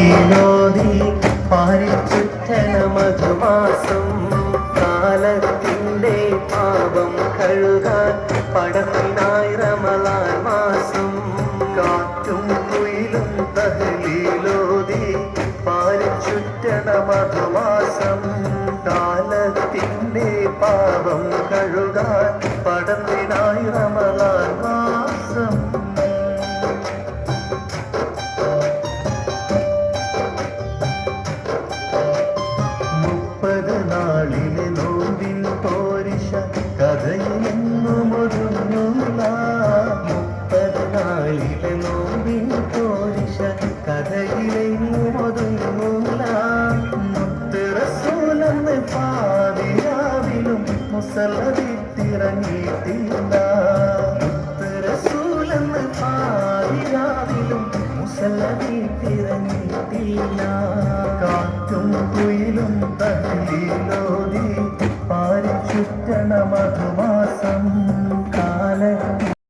തഹലീലോതി പാരിച്ചുറ്റന മധുമാസം കാലത്തിൻ്റെ പാപം കഴുകാൻ പടത്തിനായി റമളാൻ മാസം കാറ്റും കുയിലും തഹലീലോതി പാരിച്ചുറ്റന മധുമാസം കാലത്തിൻ്റെ പാപം കഴുകാൻ പടത്തിനായി റമളാൻ മാസം നാളിലെ നോമ്പിൻ പോരിശ കഥയിലെങ്ങും ഒതുങ്ങൂല 30 നാളിലെ നോമ്പിൻ പോരിശ കഥയിലെങ്ങും ഒതുങ്ങൂല മുത്ത് റസൂലെന്ന് പാതിരാവിലും മുസല്ല വിട്ടിറങ്ങിയിട്ടില്ല മുത്ത് റസൂലെന്ന് പാതിരാവിലും മുസല്ല വിട്ടിറങ്ങിയിട്ടില്ല കാറ്റും കുയിലും തഹലീലോതി പാരിച്ചുറ്റണ മധുമാസം